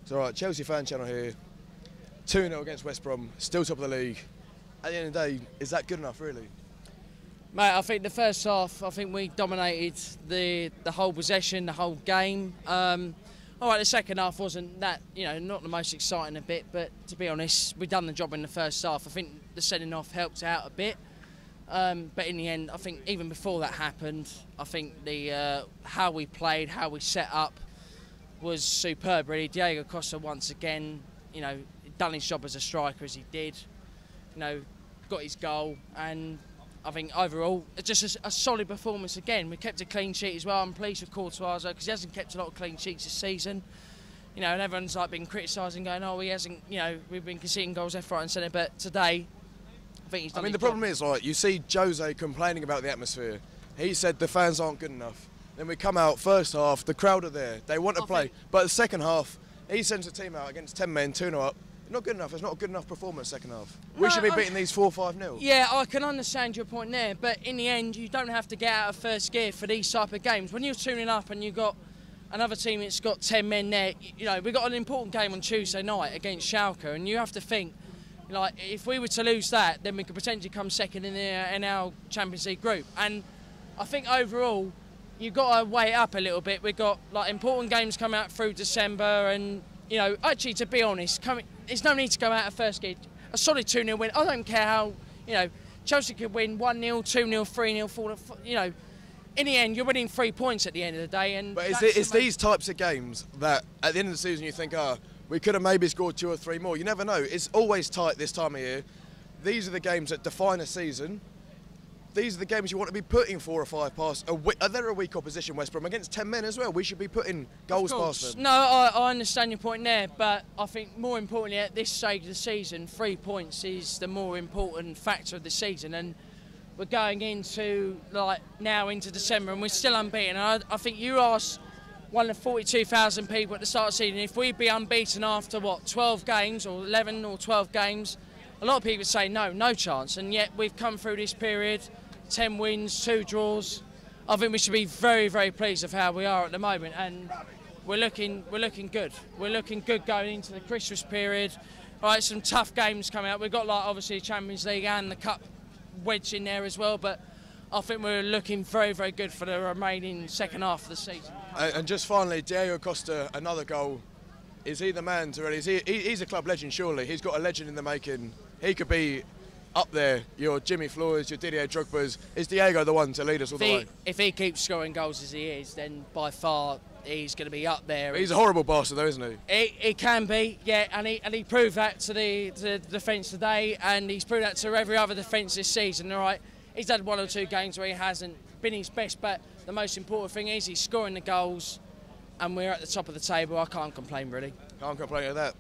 It's all right, Chelsea fan channel here. 2-0 against West Brom, still top of the league. At the end of the day, is that good enough, really? Mate, I think the first half, I think we dominated the whole possession, the whole game. All right, the second half wasn't that, not the most exciting a bit, but to be honest, we done the job in the first half. I think the sending off helped out a bit. But in the end, I think even before that happened, I think the how we played, how we set up was superb, really. Diego Costa, once again, done his job as a striker as he did. Got his goal, and I think overall, it's just a solid performance again. We kept a clean sheet as well. I'm pleased with Courtois because he hasn't kept a lot of clean sheets this season. And everyone's been criticising, going, "Oh, he hasn't." We've been conceding goals left, right, and centre. But today, I think he's done. The problem is, you see Jose complaining about the atmosphere. He said the fans aren't good enough. Then we come out first half, the crowd are there, they want to play. But the second half, he sends the team out against 10 men, 2-0 up. Not good enough. It's not a good enough performance second half. We should be beating these 4-5-0. Yeah, I can understand your point there, but in the end, you don't have to get out of first gear for these type of games. When you're tuning up and you've got another team that's got 10 men there, we've got an important game on Tuesday night against Schalke, and you have to think, if we were to lose that, then we could potentially come second in our Champions League group. And I think overall, you've got to weigh it up a little bit. We've got important games coming out through December, and actually, to be honest, there's no need to go out of first gear. A solid 2-0 win. I don't care how Chelsea could win 1-0, 2-0, 3-0, 4-0. In the end, you're winning 3 points at the end of the day. And but it's these types of games that at the end of the season you think, we could have maybe scored 2 or 3 more. You never know. It's always tight this time of year. These are the games that define a season. These are the games you want to be putting 4 or 5 past. They're a weak opposition, West Brom, against 10 men as well. We should be putting goals past them. No, I understand your point there, but I think more importantly at this stage of the season, 3 points is the more important factor of the season. And we're going into now into December and we're still unbeaten. And I think you asked one of the 42,000 people at the start of the season if we'd be unbeaten after 12 games or 11 or 12 games. A lot of people say no chance, and yet we've come through this period, 10 wins, 2 draws. I think we should be very, very pleased with how we are at the moment, and we're looking good. We're looking good going into the Christmas period. All right, some tough games coming out. We've got obviously the Champions League and the Cup wedged in there as well, but I think we're looking very, very good for the remaining second half of the season. And just finally, Diego Costa, another goal. Is he the man to really? He's a club legend, surely. He's got a legend in the making. He could be up there. Your Jimmy Floyd's, your Didier Drogba's. Is Diego the one to lead us all the way? If he keeps scoring goals as he is, then by far he's going to be up there. He's a horrible bastard, though, isn't he? He can be, yeah, and he proved that to the defence today, and he's proved that to every other defence this season. All right, he's had 1 or 2 games where he hasn't been his best, but the most important thing is he's scoring the goals, and we're at the top of the table. I can't complain, really. Can't complain at that.